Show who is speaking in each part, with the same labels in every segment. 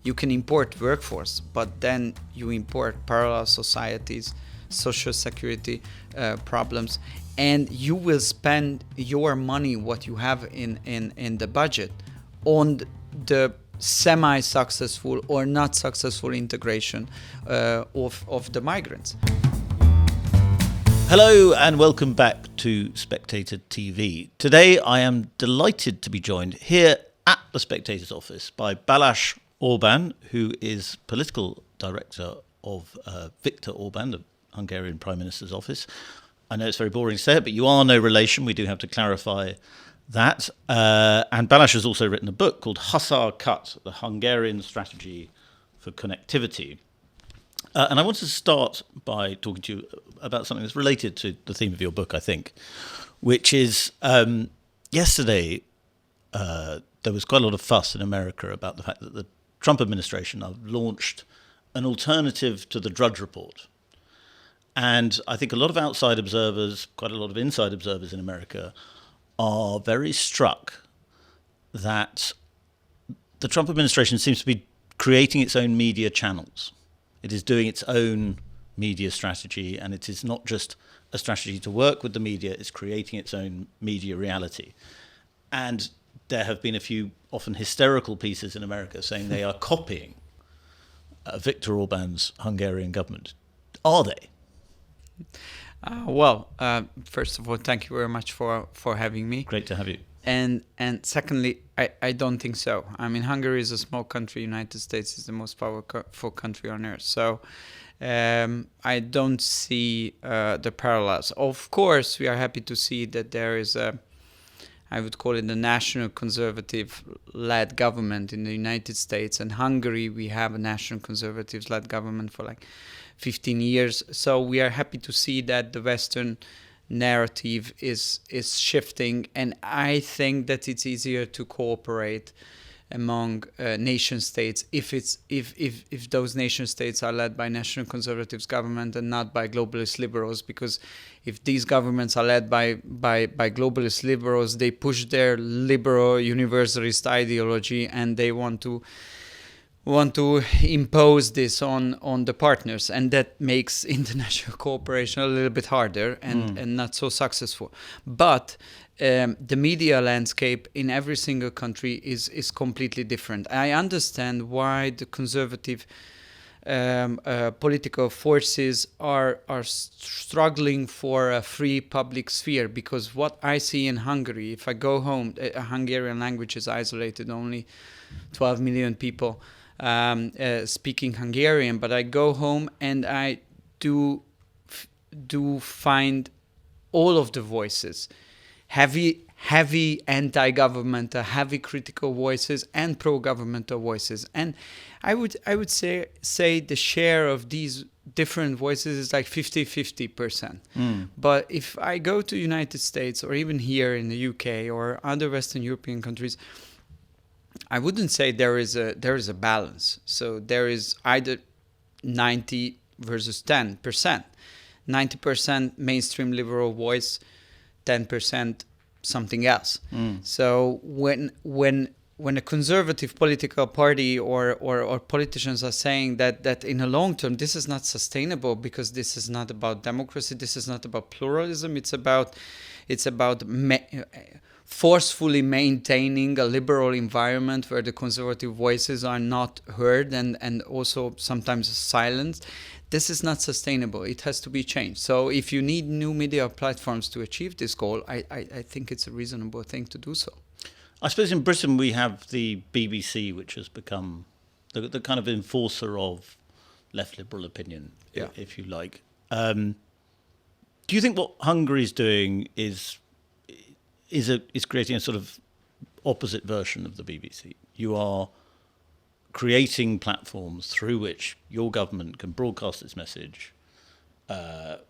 Speaker 1: You can import workforce, but then you import parallel societies, social security problems, and you will spend your money, what you have in the budget, on the semi-successful or not successful integration of the migrants.
Speaker 2: Hello and welcome back to Spectator TV. Today I am delighted to be joined here at the Spectator's office by Balázs Orbán, who is political director of Viktor Orbán, the Hungarian Prime Minister's office. I know it's very boring to say it, but you are no relation. We do have to clarify that. And Balázs has also written a book called Hussar Cut, the Hungarian Strategy for Connectivity. And I wanted to start by talking to you about something that's related to the theme of your book, I think, which is yesterday there was quite a lot of fuss in America about the fact that the Trump administration have launched an alternative to the Drudge Report. And I think a lot of outside observers, quite a lot of inside observers in America, are very struck that the Trump administration seems to be creating its own media channels. It is doing its own media strategy, and it is not just a strategy to work with the media, it's creating its own media reality. And there have been a few often hysterical pieces in America saying they are copying Viktor Orbán's Hungarian government. Are they?
Speaker 1: First of all, thank you very much for having me.
Speaker 2: Great to have you.
Speaker 1: And secondly, I don't think so. I mean, Hungary is a small country. United States is the most powerful country on earth. So I don't see the parallels. Of course, we are happy to see that there is I would call it a national conservative-led government in the United States. And Hungary, we have a national conservative-led government for like 15 years. So we are happy to see that the Western narrative is shifting, and I think that it's easier to cooperate among nation states if those nation states are led by national conservatives government and not by globalist liberals, because if these governments are led by globalist liberals, they push their liberal universalist ideology and they want to impose this on the partners, and that makes international cooperation a little bit harder and not so successful. But the media landscape in every single country is completely different. I understand why the conservative political forces are struggling for a free public sphere, because what I see in Hungary, if I go home, Hungarian language is isolated, only 12 million people speaking Hungarian, but I go home and I do find all of the voices, heavy anti-governmental, heavy critical voices, and pro-governmental voices. And I would say the share of these different voices is like 50-50%. But if I go to United States or even here in the UK or other Western European countries, I wouldn't say there is a balance. So there is either 90 versus 10%. 90% mainstream liberal voice, 10% something else. So when a conservative political party or politicians are saying that in the long term this is not sustainable because this is not about democracy, this is not about pluralism, it's about forcefully maintaining a liberal environment where the conservative voices are not heard and also sometimes silenced. This is not sustainable. It has to be changed. So if you need new media platforms to achieve this goal, I think it's a reasonable thing to do so.
Speaker 2: I suppose in Britain we have the BBC, which has become the kind of enforcer of left liberal opinion, if you like. Do you think what Hungary's doing is creating a sort of opposite version of the BBC? You are creating platforms through which your government can broadcast its message,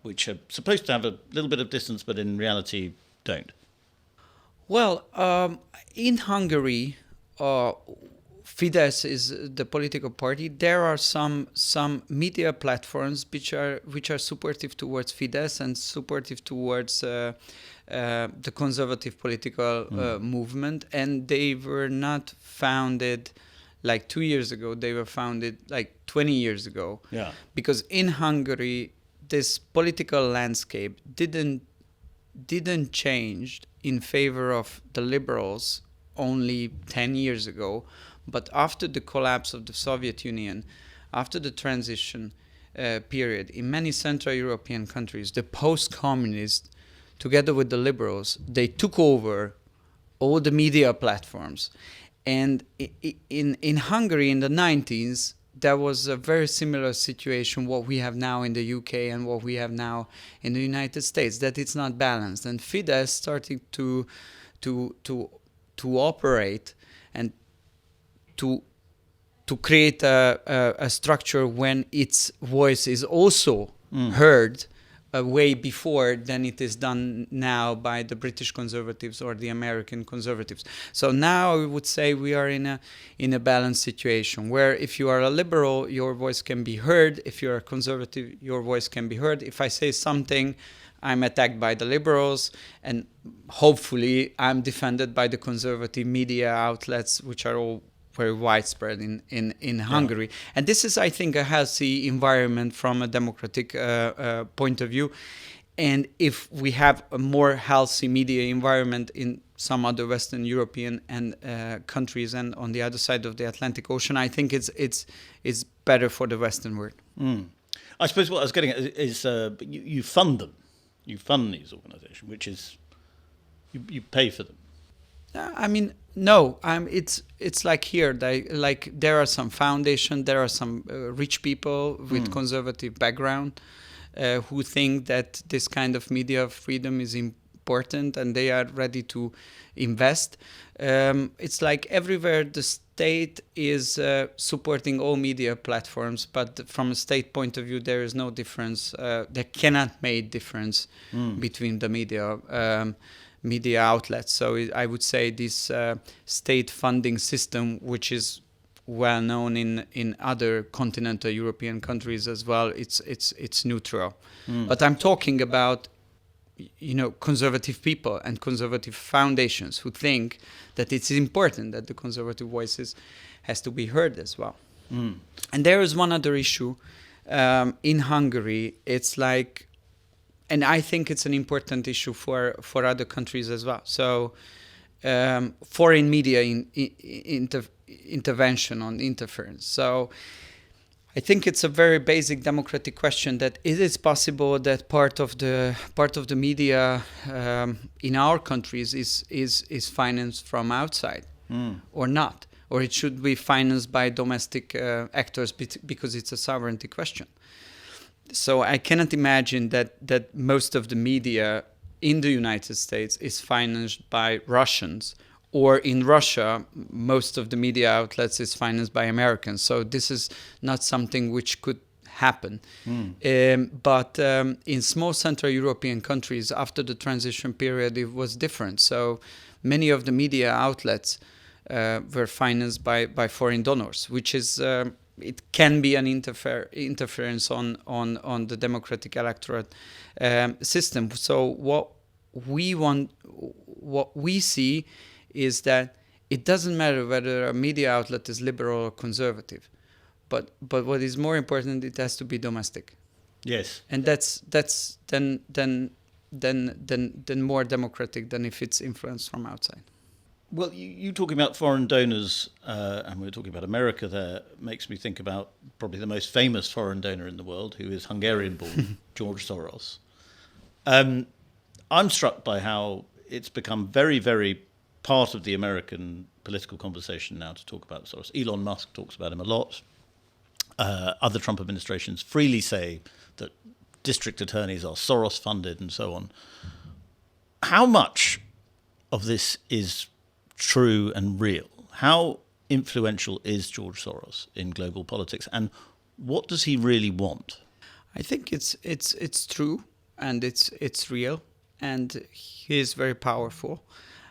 Speaker 2: which are supposed to have a little bit of distance, but in reality don't.
Speaker 1: Well, in Hungary, Fidesz is the political party. There are some media platforms which are supportive towards Fidesz and supportive towards the conservative political movement, and they were not founded like 2 years ago. They were founded like 20 years ago.
Speaker 2: Yeah.
Speaker 1: Because in Hungary, this political landscape didn't change in favor of the liberals only 10 years ago, but after the collapse of the Soviet Union, after the transition period, in many Central European countries, the post-communists, together with the liberals, they took over all the media platforms. And in Hungary in the 90s, there was a very similar situation, what we have now in the UK and what we have now in the United States, that it's not balanced. And Fidesz starting to operate and to create a structure when its voice is also heard way before than it is done now by the British conservatives or the American conservatives. So now I would say we are in a balanced situation where if you are a liberal, your voice can be heard. If you're a conservative, your voice can be heard. If I say something, I'm attacked by the liberals, and hopefully I'm defended by the conservative media outlets, which are all very widespread in Hungary. And this is, I think, a healthy environment from a democratic point of view. And if we have a more healthy media environment in some other Western European and countries and on the other side of the Atlantic Ocean, I think it's better for the Western world.
Speaker 2: I suppose what I was getting at is you fund them. You fund these organizations, which is you pay for them.
Speaker 1: I mean, no. It's like here. There are some foundations. There are some rich people with conservative background who think that this kind of media freedom is important, and they are ready to invest. It's like everywhere the state is supporting all media platforms, but from a state point of view, there is no difference. There cannot make difference between the media outlets. So I would say this state funding system, which is well known in other continental European countries as well, it's neutral. But I'm talking about conservative people and conservative foundations who think that it's important that the conservative voices has to be heard as well. And there is one other issue in Hungary. It's like, and I think it's an important issue for other countries as well. So foreign media intervention on interference. So I think it's a very basic democratic question that is it possible that part of the media in our countries is financed from outside or not, or it should be financed by domestic actors because it's a sovereignty question. So I cannot imagine that most of the media in the United States is financed by Russians, or in Russia, most of the media outlets is financed by Americans. So this is not something which could happen. But in small Central European countries, after the transition period, it was different. So many of the media outlets were financed by foreign donors, which is... it can be an interference on the democratic electorate system. So what we see is that it doesn't matter whether a media outlet is liberal or conservative, but what is more important, it has to be domestic.
Speaker 2: Yes,
Speaker 1: and that's then more democratic than if it's influenced from outside.
Speaker 2: Well, you talking about foreign donors, and we're talking about America there, makes me think about probably the most famous foreign donor in the world, who is Hungarian-born, George Soros. I'm struck by how it's become very, very part of the American political conversation now to talk about Soros. Elon Musk talks about him a lot. Other Trump administrations freely say that district attorneys are Soros-funded and so on. How much of this is true and real? How influential is George Soros in global politics, and what does he really want?
Speaker 1: I think it's true, and it's real, and he is very powerful.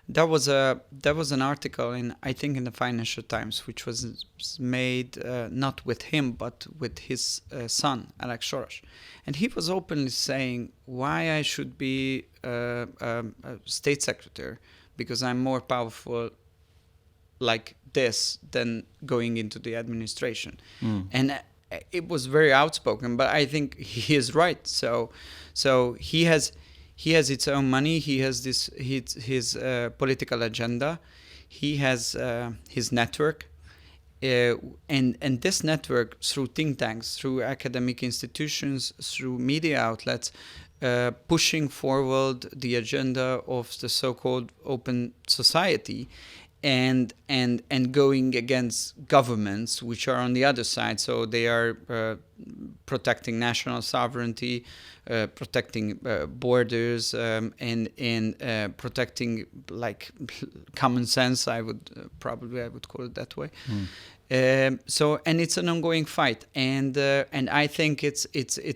Speaker 1: There was an article in the Financial Times, which was made not with him but with his son, Alex Soros, and he was openly saying why I should be a state secretary, because I'm more powerful like this than going into the administration. And it was very outspoken, but I think he is right. So he has its own money. He has his political agenda. He has his network, and this network, through think tanks, through academic institutions, through media outlets, pushing forward the agenda of the so-called open society, and going against governments which are on the other side. So they are protecting national sovereignty, protecting borders, and protecting like common sense. I would call it that way. So, and it's an ongoing fight, and I think it's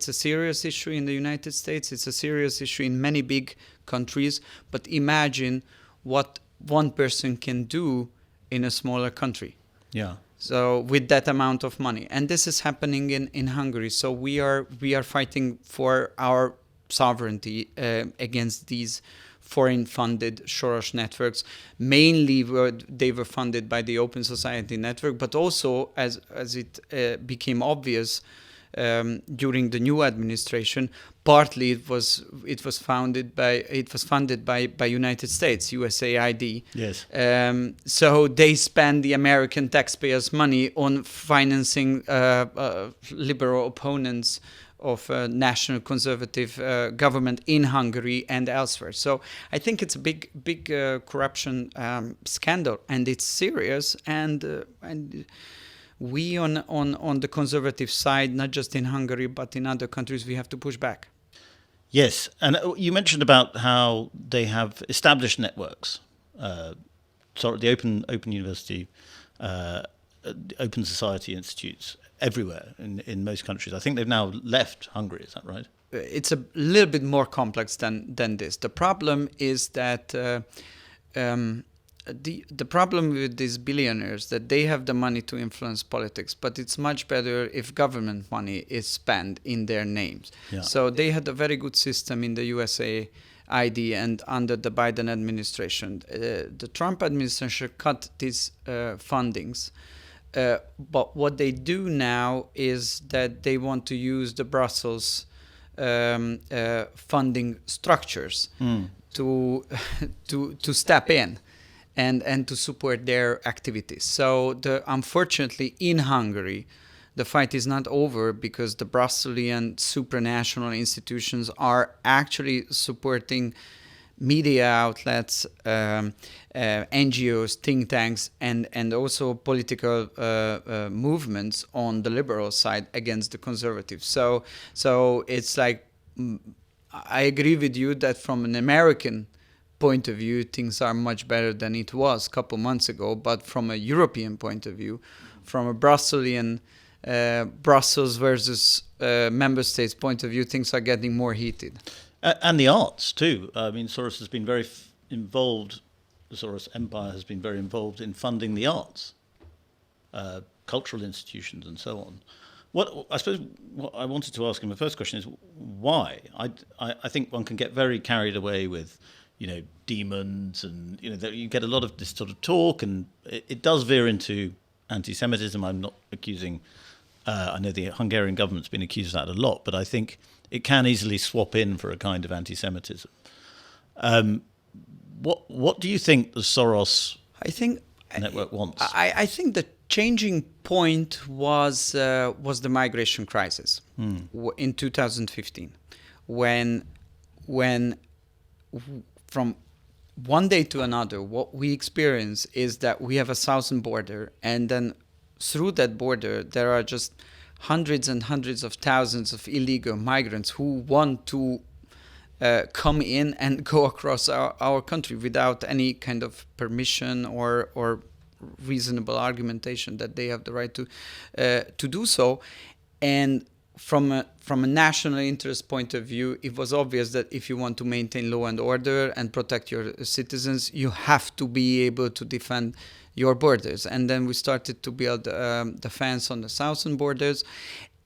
Speaker 1: a serious issue in the United States. It's a serious issue in many big countries. But imagine what one person can do in a smaller country.
Speaker 2: Yeah.
Speaker 1: So with that amount of money, and this is happening in Hungary. So we are fighting for our sovereignty against these foreign-funded Soros networks. Mainly, they were funded by the Open Society Network, but also, as it became obvious during the new administration, partly it was funded by United States, USAID.
Speaker 2: Yes.
Speaker 1: So they spend the American taxpayers' money on financing liberal opponents of national conservative government in Hungary and elsewhere. So I think it's a big corruption scandal, and it's serious. And we on the conservative side, not just in Hungary but in other countries, we have to push back.
Speaker 2: Yes, and you mentioned about how they have established networks. So the Open University, Open Society institutes everywhere in most countries. I think they've now left Hungary. Is that right?
Speaker 1: It's a little bit more complex than this. The problem is that the problem with these billionaires, that they have the money to influence politics, but it's much better if government money is spent in their names.
Speaker 2: Yeah.
Speaker 1: So they had a very good system in the USAID and under the Biden administration. The Trump administration cut these fundings. But what they do now is that they want to use the Brussels funding structures to step in and to support their activities. So unfortunately in Hungary, the fight is not over, because the Brusselian supranational institutions are actually supporting media outlets, NGOs, think tanks, and also political movements on the liberal side against the conservatives. So it's like, I agree with you that from an American point of view, things are much better than it was a couple months ago. But from a European point of view, from a Brussels versus member states point of view, things are getting more heated.
Speaker 2: And the arts too. I mean, Soros has been very involved. The Soros empire has been very involved in funding the arts, cultural institutions, and so on. What I wanted to ask him, the first question is why? I think one can get very carried away with, demons, and you get a lot of this sort of talk, and it does veer into anti-Semitism. I'm not accusing. I know the Hungarian government's been accused of that a lot, but I think it can easily swap in for a kind of anti-Semitism. What do you think the Soros network wants?
Speaker 1: I think the changing point was the migration crisis in 2015, when from one day to another, what we experience is that we have a southern border, and then through that border there are just hundreds and hundreds of thousands of illegal migrants who want to come in and go across our country without any kind of permission or reasonable argumentation that they have the right to do so. And from a national interest point of view, it was obvious that if you want to maintain law and order and protect your citizens, you have to be able to defend your borders. And then we started to build the fence on the southern borders.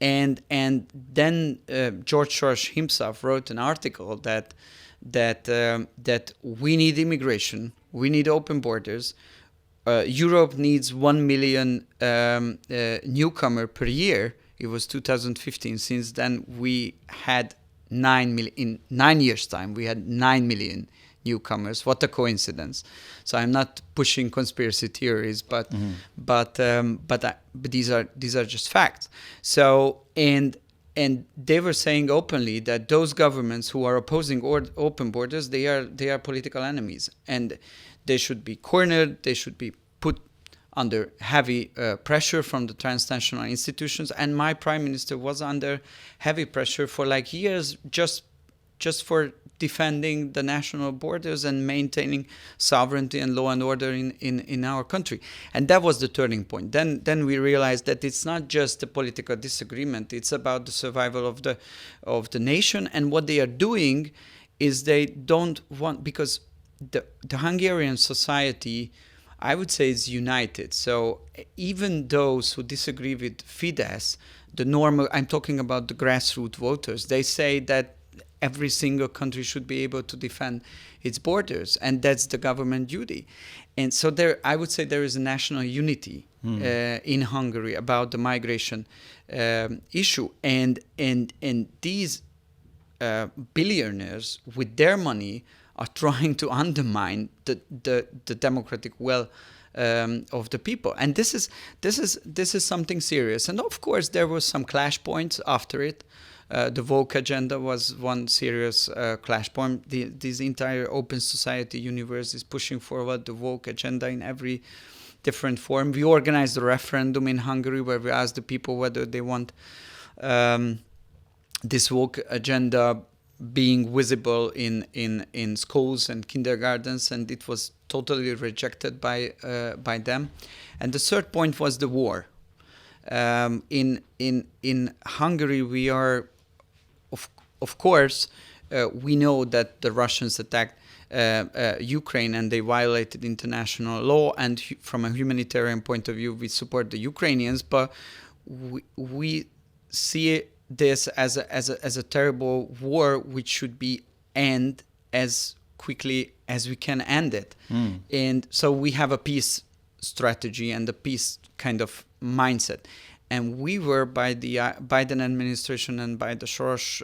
Speaker 1: And then George Soros himself wrote an article that we need immigration, we need open borders, Europe needs 1 million newcomer per year. It was 2015. Since then, we had 9 million. In 9 years' time, we had 9 million newcomers. What a coincidence! So I'm not pushing conspiracy theories, but these are just facts. So and they were saying openly that those governments who are opposing open borders, they are political enemies, and they should be cornered. They should be put under heavy pressure from the transnational institutions. And my prime minister was under heavy pressure for like years, just for defending the national borders and maintaining sovereignty and law and order in our country. And that was the turning point. Then we realized that it's not just a political disagreement, it's about the survival of the nation. And what they are doing is they don't want, because the Hungarian society, I would say, is united. So even those who disagree with Fidesz, I'm talking about the grassroots voters, they say that every single country should be able to defend its borders, and that's the government duty. And so I would say there is a national unity in Hungary about the migration issue, and these billionaires with their money are trying to undermine the democratic will of the people, and this is something serious. And of course, there was some clash points after it. The woke agenda was one serious clash point. This entire open society universe is pushing forward the woke agenda in every different form. We organized a referendum in Hungary where we asked the people whether they want this woke agenda being visible in schools and kindergartens, and it was totally rejected by them. And the third point was the war. In Hungary, we are, of course, we know that the Russians attacked Ukraine and they violated international law. And from a humanitarian point of view, we support the Ukrainians, but we see this as a terrible war which should be end as quickly as we can end it. And so we have a peace strategy and a peace kind of mindset. And we were, by the Biden administration and by the Soros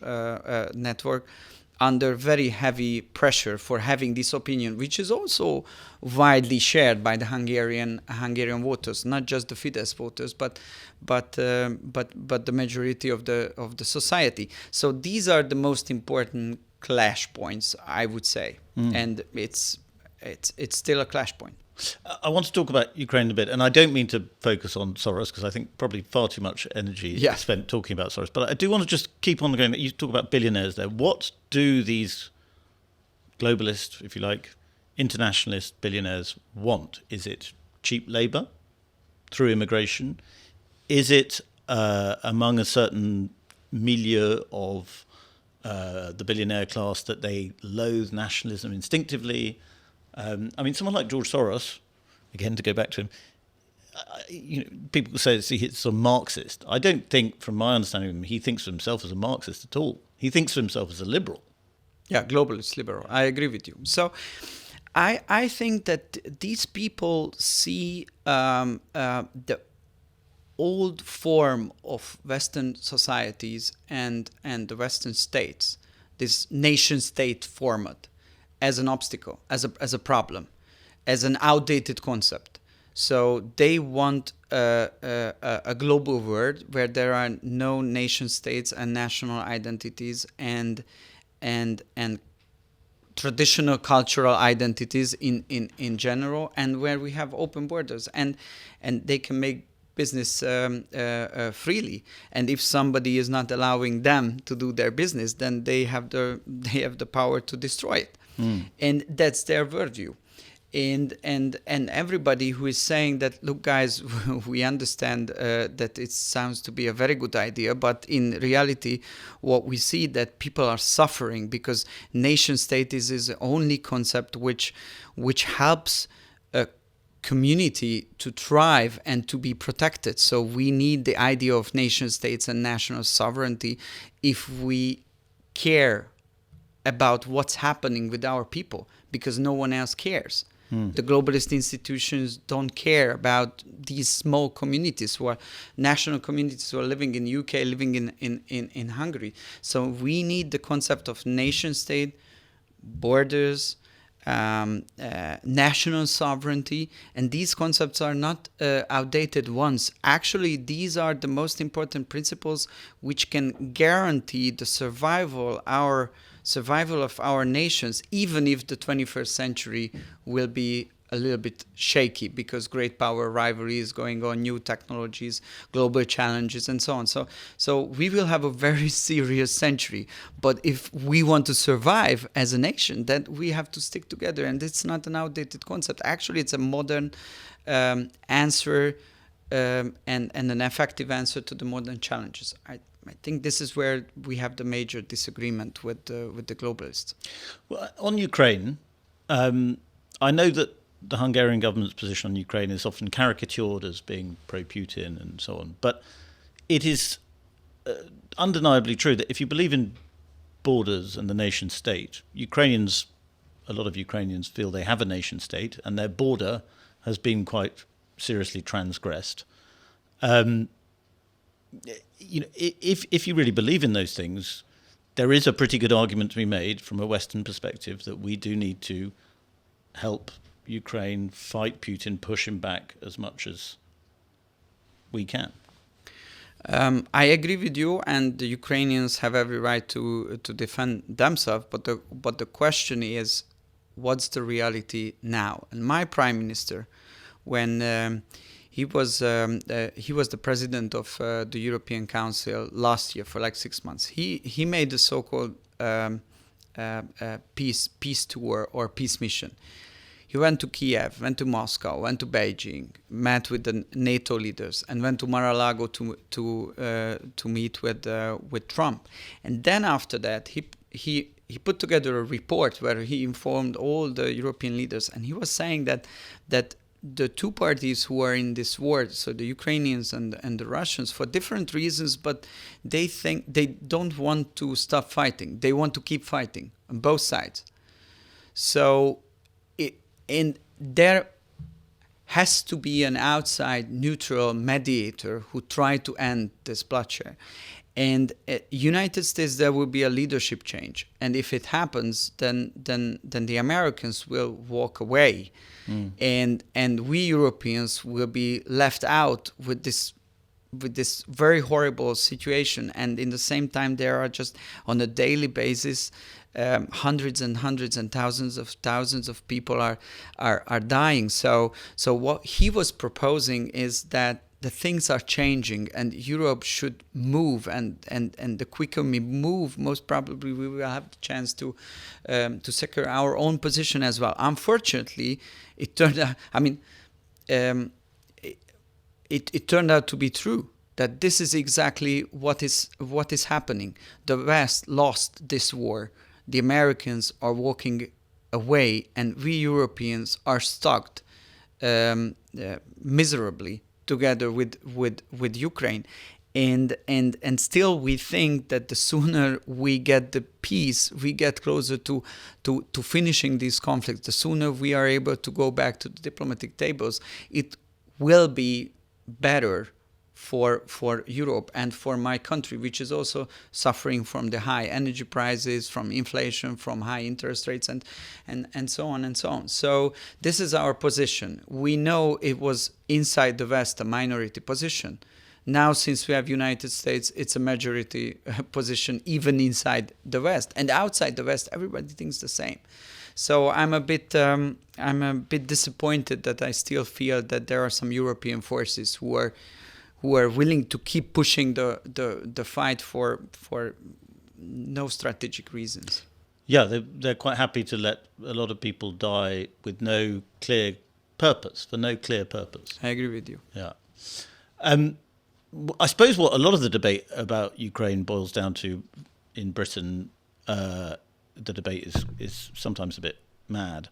Speaker 1: network, under very heavy pressure for having this opinion, which is also widely shared by the Hungarian voters, not just the Fidesz voters, but the majority of the society. So these are the most important clash points, I would say, and it's still a clash point.
Speaker 2: I want to talk about Ukraine a bit, and I don't mean to focus on Soros because I think probably far too much energy is spent talking about Soros. But I do want to just keep on going. You talk about billionaires there. What do these globalist, if you like, internationalist billionaires want? Is it cheap labour through immigration? Is it among a certain milieu of the billionaire class that they loathe nationalism instinctively? I mean, someone like George Soros, again, to go back to him, people say he's sort of Marxist. I don't think, from my understanding of him, he thinks of himself as a Marxist at all. He thinks of himself as a liberal.
Speaker 1: Yeah, globalist liberal. I agree with you. So I think that these people see the old form of Western societies and the Western states, this nation-state format, as an obstacle, as a problem, as an outdated concept. So they want a global world where there are no nation states and national identities and traditional cultural identities in general, and where we have open borders and they can make business freely. And if somebody is not allowing them to do their business, then they have the power to destroy it. And that's their worldview. And everybody who is saying that, look, guys, we understand that it sounds to be a very good idea, but in reality, what we see that people are suffering because nation state is the only concept which helps a community to thrive and to be protected. So we need the idea of nation states and national sovereignty if we care about what's happening with our people, because no one else cares. The globalist institutions don't care about these small communities who are national communities who are living in UK, living in Hungary. So we need the concept of nation state, borders, national sovereignty, and these concepts are not outdated ones. Actually, these are the most important principles which can guarantee the survival of our nations, even if the 21st century will be a little bit shaky because great power rivalry is going on, new technologies, global challenges, and so on. So we will have a very serious century. But if we want to survive as a nation, then we have to stick together. And it's not an outdated concept. Actually, it's a modern answer and an effective answer to the modern challenges. I think this is where we have the major disagreement with the globalists.
Speaker 2: Well, on Ukraine, I know that the Hungarian government's position on Ukraine is often caricatured as being pro-Putin and so on. But it is undeniably true that if you believe in borders and the nation state, a lot of Ukrainians feel they have a nation state and their border has been quite seriously transgressed. If you really believe in those things, there is a pretty good argument to be made from a Western perspective that we do need to help Ukraine fight Putin, push him back as much as we can.
Speaker 1: I agree with you, and the Ukrainians have every right to defend themselves. But the question is, what's the reality now? And my prime minister, when he was the president of the European Council last year for like 6 months, he made the so-called peace tour or peace mission. He went to Kiev, went to Moscow, went to Beijing, met with the NATO leaders, and went to Mar-a-Lago to meet with Trump. And then after that, he put together a report where he informed all the European leaders, and he was saying that the two parties who are in this war, so the Ukrainians and the Russians, for different reasons, but they think they don't want to stop fighting. They want to keep fighting on both sides. So. And there has to be an outside neutral mediator who try to end this bloodshed. And United States, there will be a leadership change. And if it happens, then the Americans will walk away. And we Europeans will be left out with this very horrible situation. And in the same time, there are just on a daily basis hundreds and thousands of people are dying. So what he was proposing is that the things are changing and Europe should move, and the quicker we move, most probably we will have the chance to secure our own position as well. Unfortunately, it turned out. It turned out to be true that this is exactly what is happening. The West lost this war. The Americans are walking away, and we Europeans are stuck miserably together with Ukraine. And still we think that the sooner we get the peace, we get closer to finishing these conflicts, the sooner we are able to go back to the diplomatic tables, it will be better for Europe and for my country, which is also suffering from the high energy prices, from inflation, from high interest rates, and so on and so on. So this is our position. We know it was inside the West a minority position. Now, since we have United States, it's a majority position even inside the West. And outside the West, everybody thinks the same. So I'm a bit disappointed that I still feel that there are some European forces who are willing to keep pushing the fight for no strategic reasons.
Speaker 2: Yeah, they're quite happy to let a lot of people die with no clear purpose, for no clear purpose.
Speaker 1: I agree with you.
Speaker 2: Yeah. I suppose what a lot of the debate about Ukraine boils down to in Britain, the debate is sometimes a bit mad,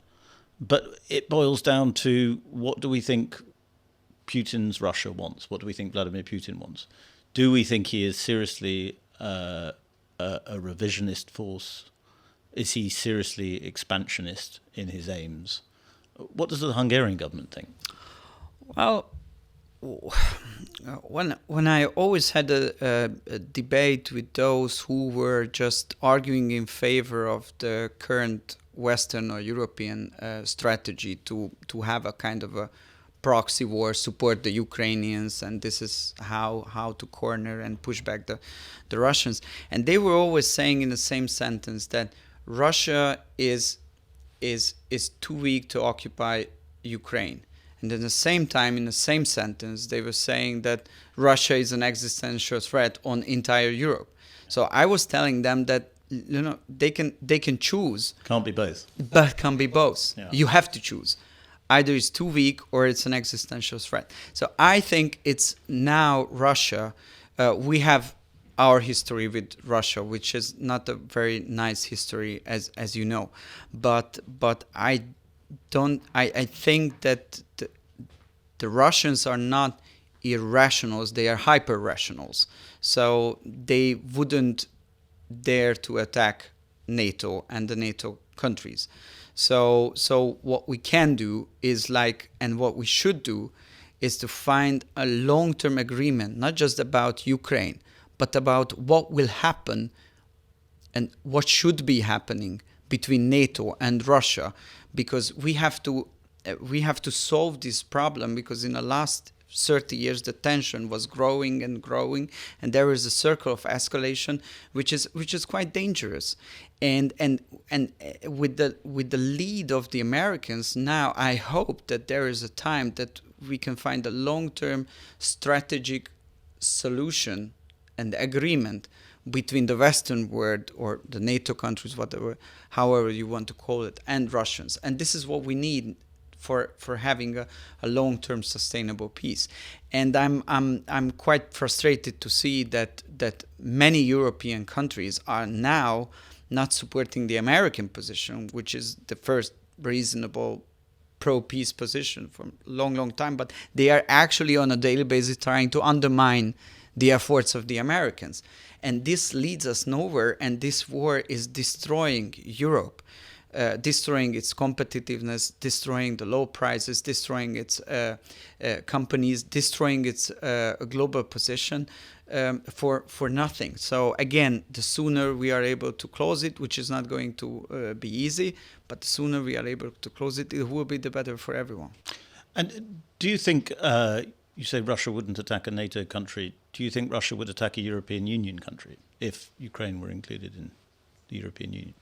Speaker 2: but it boils down to what do we think Putin's Russia wants? What do we think Vladimir Putin wants? Do we think he is seriously a revisionist force? Is he seriously expansionist in his aims? What does the Hungarian government think?
Speaker 1: Well, when I always had a debate with those who were just arguing in favor of the current Western or European strategy to have a kind of a proxy war, support the Ukrainians, and this is how to corner and push back the Russians. And they were always saying in the same sentence that Russia is too weak to occupy Ukraine. And at the same time, in the same sentence, they were saying that Russia is an existential threat on entire Europe. So I was telling them that they can choose.
Speaker 2: Can't be both.
Speaker 1: But can be both.
Speaker 2: Yeah.
Speaker 1: You have to choose. Either it's too weak or it's an existential threat. So I think it's now Russia. We have our history with Russia, which is not a very nice history, as you know. But I think that the Russians are not irrationals, they are hyper-rationals. So they wouldn't dare to attack NATO and the NATO countries. So what we can do is and what we should do is to find a long-term agreement, not just about Ukraine, but about what will happen and what should be happening between NATO and Russia, because we have to solve this problem, because in the last 30 years the tension was growing and growing, and there is a circle of escalation which is quite dangerous. And with the lead of the Americans now, I hope that there is a time that we can find a long-term strategic solution and agreement between the Western world or the NATO countries, however you want to call it, and Russians. And this is what we need for having a long-term sustainable peace. And I'm quite frustrated to see that many European countries are now not supporting the American position, which is the first reasonable pro-peace position for a long time. But they are actually on a daily basis trying to undermine the efforts of the Americans. And this leads us nowhere, and this war is destroying Europe, destroying its competitiveness, destroying the low prices, destroying its companies, destroying its global position for nothing. So again, the sooner we are able to close it, which is not going to be easy, but the sooner we are able to close it, it will be the better for everyone.
Speaker 2: And do you think, you say Russia wouldn't attack a NATO country, do you think Russia would attack a European Union country if Ukraine were included in the European Union?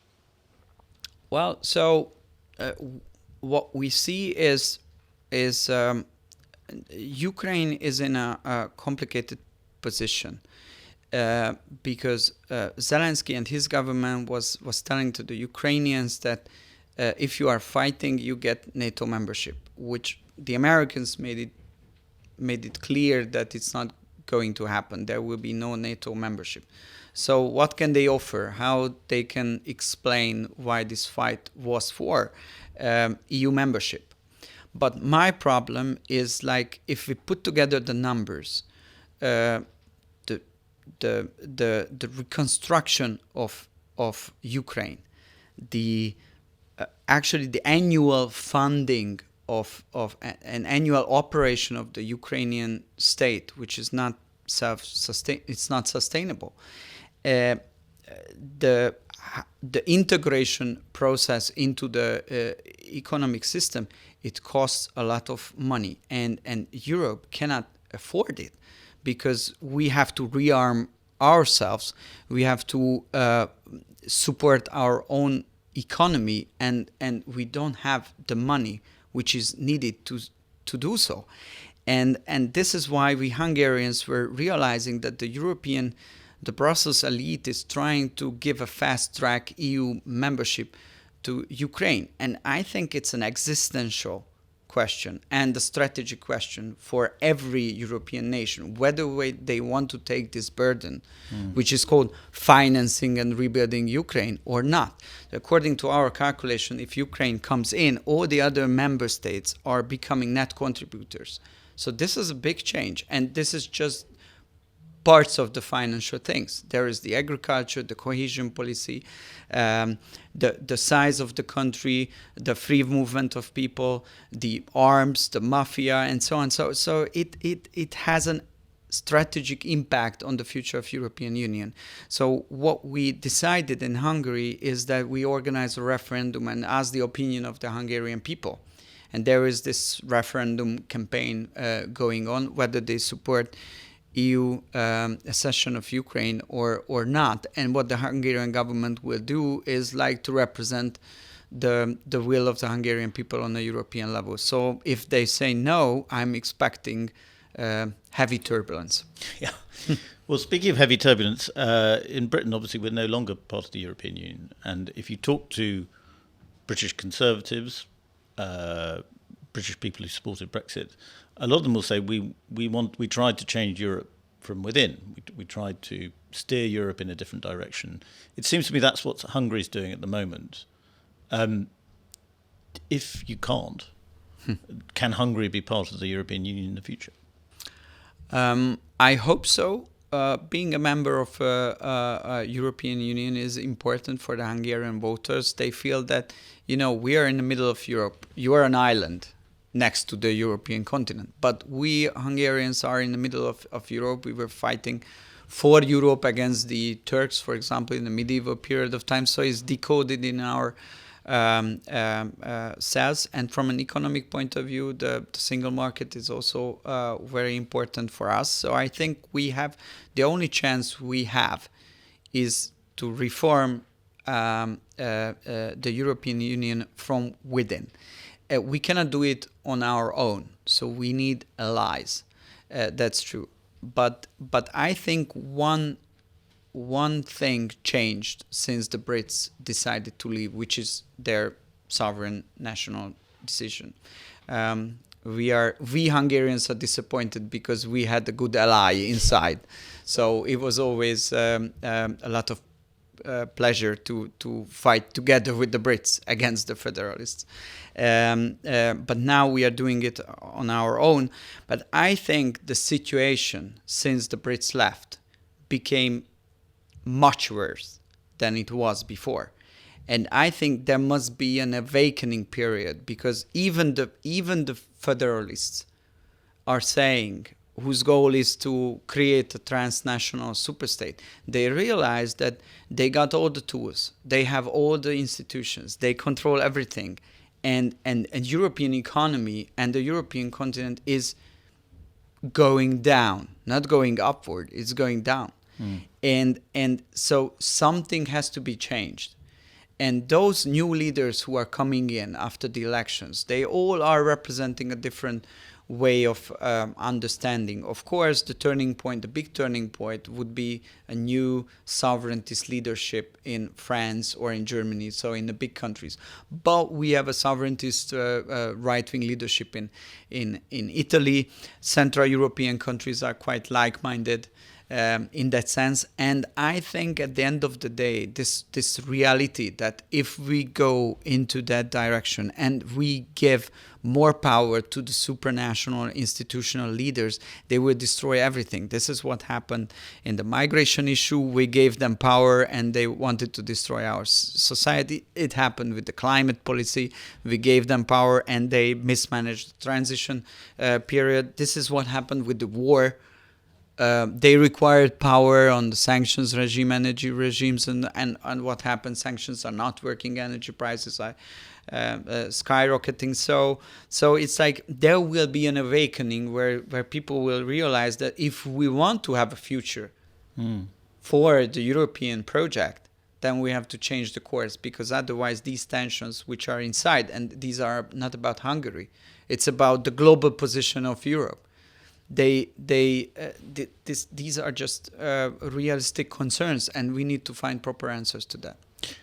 Speaker 1: Well, so what we see is Ukraine is in a complicated position because Zelensky and his government was telling to the Ukrainians that if you are fighting, you get NATO membership, which the Americans made it clear that it's not going to happen. There will be no NATO membership. So what can they offer? How they can explain why this fight was for EU membership? But my problem is if we put together the numbers, the reconstruction of Ukraine, actually the annual funding of an annual operation of the Ukrainian state, which is not it's not sustainable. The integration process into the economic system, it costs a lot of money, and Europe cannot afford it, because we have to rearm ourselves, we have to support our own economy, and we don't have the money which is needed to do so. And this is why we Hungarians were realizing that the Brussels elite is trying to give a fast-track EU membership to Ukraine. And I think it's an existential question and a strategic question for every European nation, whether they want to take this burden, which is called financing and rebuilding Ukraine, or not. According to our calculation, if Ukraine comes in, all the other member states are becoming net contributors. So this is a big change, and this is just parts of the financial things. There is the agriculture, the cohesion policy, the size of the country, the free movement of people, the arms, the mafia, and so on. So it has an strategic impact on the future of European Union. So what we decided in Hungary is that we organize a referendum and ask the opinion of the Hungarian people. And there is this referendum campaign going on, whether they support EU accession of Ukraine or not. And what the Hungarian government will do is like to represent the will of the Hungarian people on a European level. So if they say no, I'm expecting heavy turbulence.
Speaker 2: Yeah. Well, speaking of heavy turbulence, in Britain, obviously, we're no longer part of the European Union. And if you talk to British conservatives, British people who supported Brexit, a lot of them will say we tried to change Europe from within. We tried to steer Europe in a different direction. It seems to me that's what Hungary's doing at the moment. If you can't, can Hungary be part of the European Union in the future?
Speaker 1: I hope so. Being a member of European Union is important for the Hungarian voters. They feel that, we are in the middle of Europe. You are an island next to the European continent. But we Hungarians are in the middle of Europe. We were fighting for Europe against the Turks, for example, in the medieval period of time. So it's decoded in our cells. And from an economic point of view, the single market is also very important for us. So I think the only chance we have is to reform the European Union from within. We cannot do it on our own, so we need allies. That's true. But I think one thing changed since the Brits decided to leave, which is their sovereign national decision. We Hungarians are disappointed because we had a good ally inside. So it was always a lot of pleasure to fight together with the Brits against the Federalists. But now we are doing it on our own. But I think the situation since the Brits left became much worse than it was before. And I think there must be an awakening period, because even the Federalists are saying, whose goal is to create a transnational superstate, they realize that they got all the tools, they have all the institutions, they control everything, and European economy and the European continent is going down, not going upward, it's going down. And so something has to be changed. And those new leaders who are coming in after the elections, they all are representing a different way of understanding. Of course, the big turning point would be a new sovereigntist leadership in France or in Germany, so in the big countries. But we have a sovereigntist right-wing leadership in Italy. Central European countries are quite like-minded in that sense. And I think at the end of the day, this reality that if we go into that direction and we give more power to the supranational institutional leaders, they will destroy everything. This is what happened in the migration issue. We gave them power and they wanted to destroy our society. It happened with the climate policy. We gave them power and they mismanaged the transition period. This is what happened with the war. They required power on the sanctions regime, energy regimes, and what happened? Sanctions are not working, energy prices are skyrocketing. So it's like there will be an awakening where people will realize that if we want to have a future for the European project, then we have to change the course, because otherwise these tensions which are inside, and these are not about Hungary, it's about the global position of Europe. These are just realistic concerns, and we need to find proper answers to that.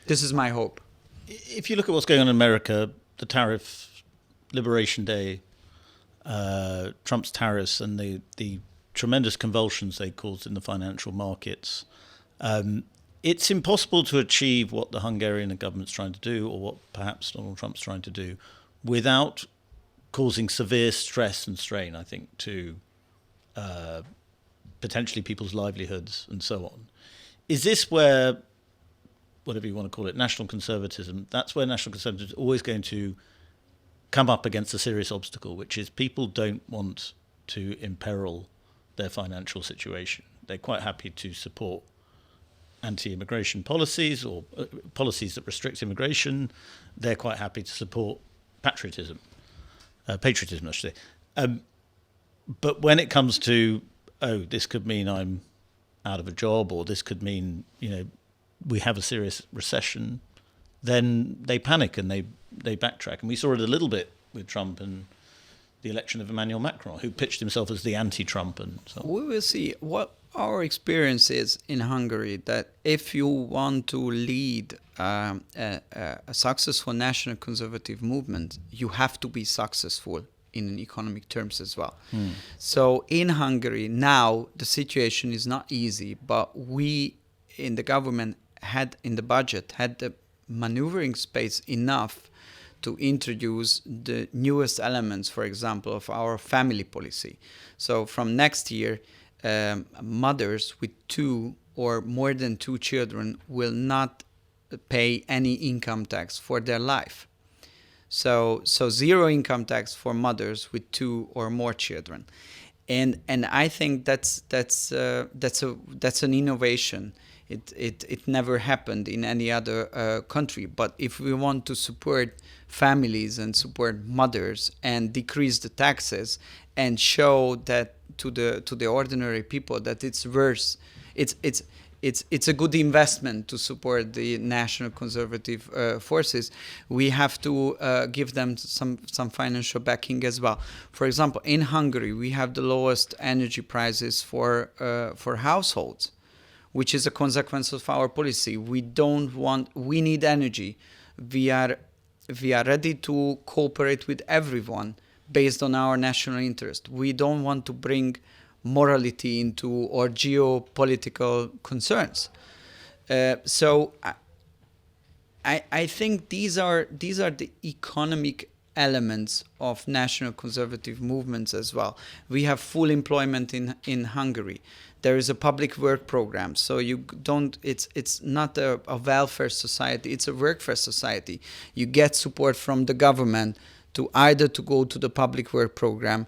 Speaker 1: This is my hope.
Speaker 2: If you look at what's going on in America, the tariff, Liberation Day, Trump's tariffs, and the tremendous convulsions they caused in the financial markets, it's impossible to achieve what the Hungarian government's trying to do, or what perhaps Donald Trump's trying to do, without causing severe stress and strain, I think, to potentially people's livelihoods and so on. Is this where, whatever you want to call it, national conservatism, that's where national conservatism is always going to come up against a serious obstacle, which is people don't want to imperil their financial situation. They're quite happy to support anti-immigration policies or policies that restrict immigration. They're quite happy to support patriotism, I should say. But when it comes to, this could mean I'm out of a job, or this could mean, we have a serious recession, then they panic and they backtrack. And we saw it a little bit with Trump and the election of Emmanuel Macron, who pitched himself as the anti-Trump and so on.
Speaker 1: We will see. What our experience is in Hungary, that if you want to lead a successful national conservative movement, you have to be successful in economic terms as well. So in Hungary now, the situation is not easy, but we in the government had in the budget had the maneuvering space enough to introduce the newest elements, for example, of our family policy. So from next year, mothers with 2 or more than 2 children will not pay any income tax for their life. So zero income tax for mothers with 2 or more children, and I think that's an innovation. It never happened in any other country. But if we want to support families and support mothers and decrease the taxes and show that to the ordinary people that it's worth, it's a good investment to support the national conservative forces, we have to give them some financial backing as well. For example, in Hungary, we have the lowest energy prices for households, which is a consequence of our policy. We need energy. We are ready to cooperate with everyone based on our national interest. We don't want to bring morality into or geopolitical concerns. So I think these are the economic elements of national conservative movements as well. We have full employment in Hungary. There is a public work program, so it's not a welfare society, it's a workfare society. You get support from the government to either to go to the public work program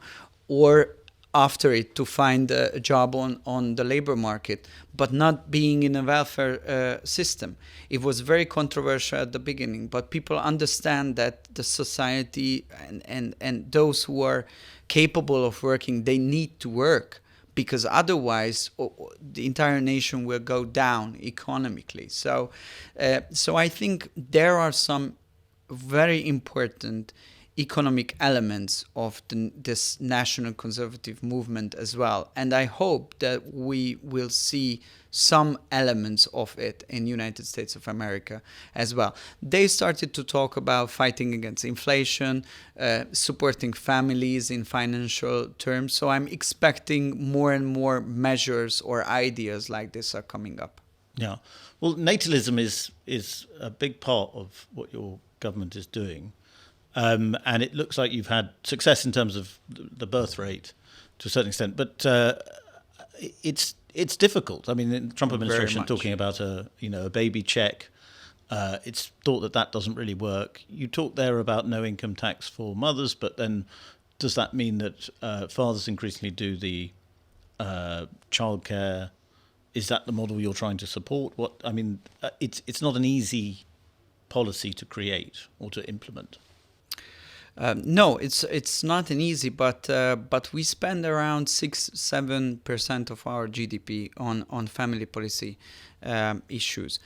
Speaker 1: or after it to find a job on the labor market, but not being in a welfare system. It was very controversial at the beginning, but people understand that the society and those who are capable of working, they need to work, because otherwise the entire nation will go down economically. So I think there are some very important economic elements of this national conservative movement as well. And I hope that we will see some elements of it in United States of America as well. They started to talk about fighting against inflation, supporting families in financial terms. So I'm expecting more and more measures or ideas like this are coming up.
Speaker 2: Yeah. Well, natalism is a big part of what your government is doing. And it looks like you've had success in terms of the birth rate to a certain extent, but it's difficult. I mean, the Trump administration talking about a baby check. It's thought that doesn't really work. You talk there about no income tax for mothers, but then does that mean that fathers increasingly do the childcare? Is that the model you're trying to support? It's not an easy policy to create or to implement.
Speaker 1: No, it's not an easy, but we spend around 6-7% of our GDP on family policy issues,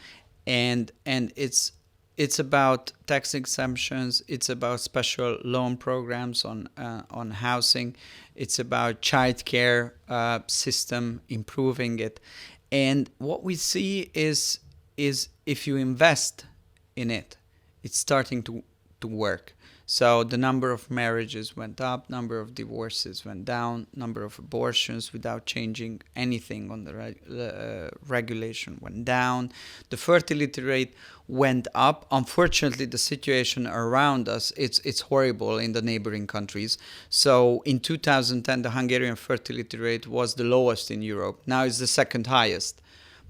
Speaker 1: and it's about tax exemptions, it's about special loan programs on housing, it's about childcare system, improving it, and what we see is if you invest in it, it's starting to work. So the number of marriages went up, number of divorces went down, number of abortions without changing anything on the regulation went down. The fertility rate went up. Unfortunately, the situation around us, it's horrible in the neighboring countries. So in 2010, the Hungarian fertility rate was the lowest in Europe. Now it's the second highest,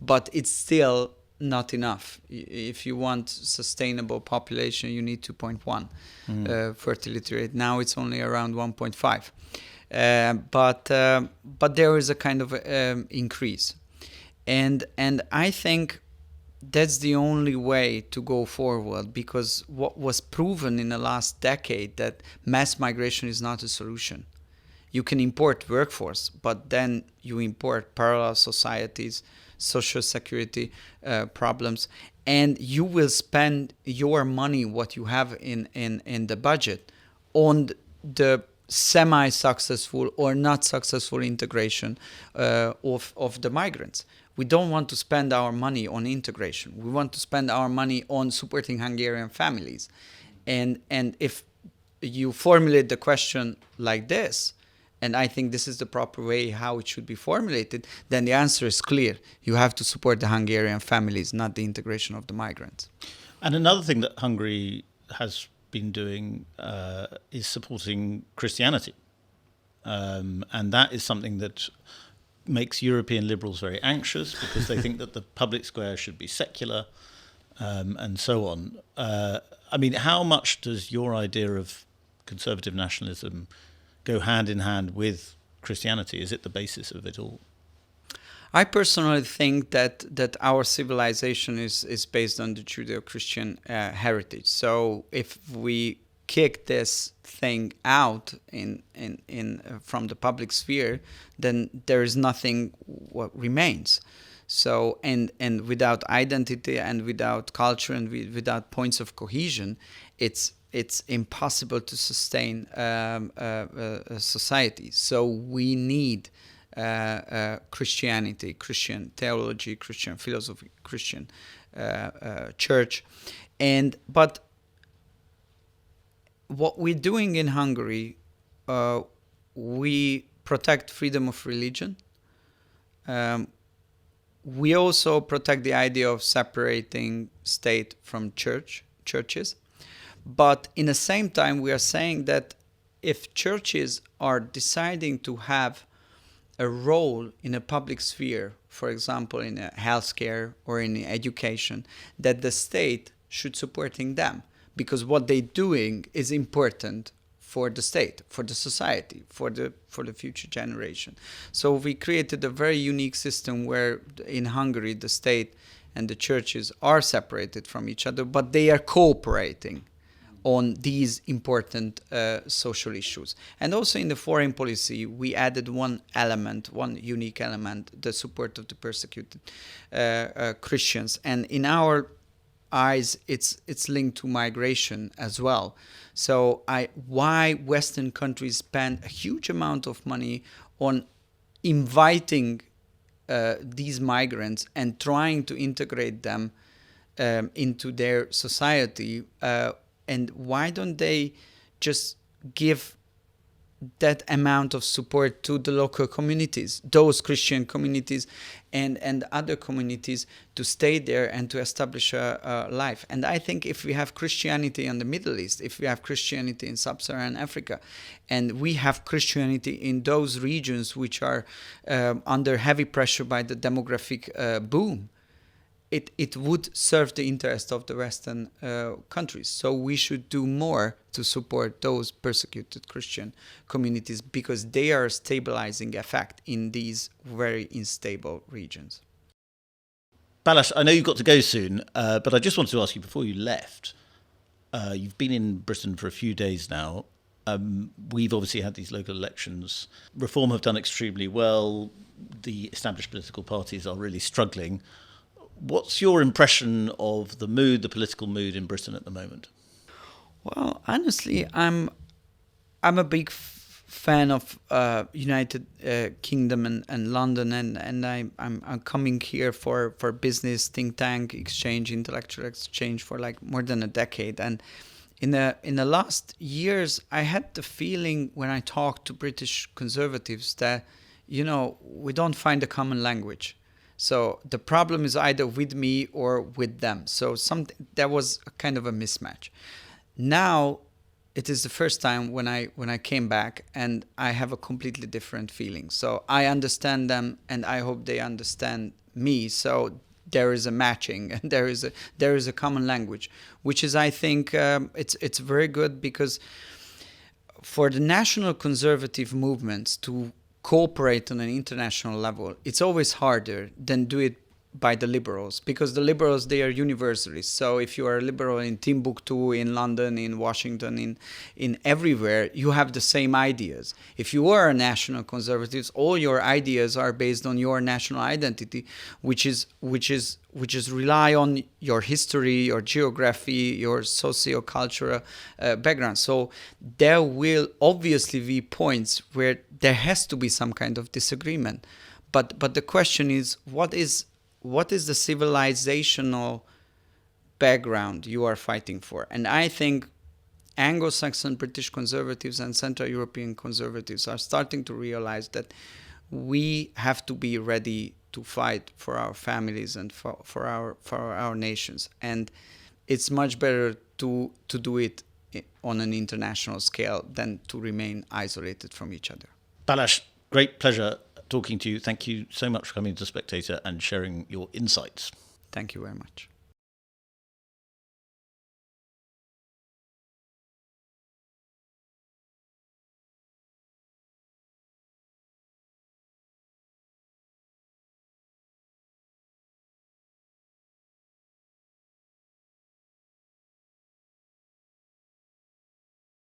Speaker 1: but it's still not enough. If you want sustainable population, you need 2.1 fertility rate. Now it's only around 1.5. But there is a kind of increase, and I think that's the only way to go forward, because what was proven in the last decade, that mass migration is not a solution. You can import workforce, but then you import parallel societies, social security problems, and you will spend your money, what you have in the budget, on the semi-successful or not successful integration of the migrants. We don't want to spend our money on integration. We want to spend our money on supporting Hungarian families. And if you formulate the question like this, and I think this is the proper way how it should be formulated, then the answer is clear. You have to support the Hungarian families, not the integration of the migrants.
Speaker 2: And another thing that Hungary has been doing is supporting Christianity. And that is something that makes European liberals very anxious, because they think that the public square should be secular, and so on. I mean, how much does your idea of conservative nationalism go hand in hand with Christianity? Is it the basis of it all?
Speaker 1: I personally think that our civilization is based on the Judeo-Christian heritage. So if we kick this thing out from the public sphere, then there is nothing what remains. So and without identity and without culture and without points of cohesion, it's impossible to sustain a society. So we need Christianity, Christian theology, Christian philosophy, Christian church, but what we're doing in Hungary, we protect freedom of religion. We also protect the idea of separating state from churches. But in the same time, we are saying that if churches are deciding to have a role in a public sphere, for example, in healthcare or in education, that the state should supporting them, because what they're doing is important for the state, for the society, for the future generation. So we created a very unique system where in Hungary the state and the churches are separated from each other, but they are cooperating on these important social issues. And also in the foreign policy, we added one unique element, the support of the persecuted Christians. And in our eyes, it's linked to migration as well. So why Western countries spend a huge amount of money on inviting these migrants and trying to integrate them into their society, and why don't they just give that amount of support to the local communities, those Christian communities and other communities, to stay there and to establish a life? And I think if we have Christianity in the Middle East, if we have Christianity in Sub-Saharan Africa, and we have Christianity in those regions which are under heavy pressure by the demographic boom, it would serve the interest of the Western countries. So we should do more to support those persecuted Christian communities, because they are a stabilizing effect in these very unstable regions.
Speaker 2: Balázs, I know you've got to go soon, but I just wanted to ask you, before you left, you've been in Britain for a few days now. We've obviously had these local elections. Reform have done extremely well. The established political parties are really struggling. What's your impression of the political mood in Britain at the moment?
Speaker 1: Well, honestly, I'm a big fan of United Kingdom and London, and I'm coming here for business, think tank exchange, intellectual exchange for like more than a decade, and in the last years, I had the feeling when I talked to British conservatives that, we don't find a common language. So the problem is either with me or with them. So there was a kind of a mismatch. Now, it is the first time when I came back, and I have a completely different feeling. So I understand them, and I hope they understand me. So there is a matching, and there is a common language, which is, I think, it's very good, because for the national conservative movements to cooperate on an international level, it's always harder than do it by the liberals, because the liberals, they are universalists. So if you are a liberal in Timbuktu, in London, in Washington, in everywhere, you have the same ideas. If you are a national conservative, all your ideas are based on your national identity, which is rely on your history, your geography, your socio-cultural background. So there will obviously be points where there has to be some kind of disagreement. But the question is, what is the civilizational background you are fighting for? And I think Anglo-Saxon British conservatives and Central European conservatives are starting to realize that we have to be ready to fight for our families and for our nations. And it's much better to do it on an international scale than to remain isolated from each other.
Speaker 2: Balázs, great pleasure talking to you. Thank you so much for coming to Spectator and sharing your insights.
Speaker 1: Thank you very much.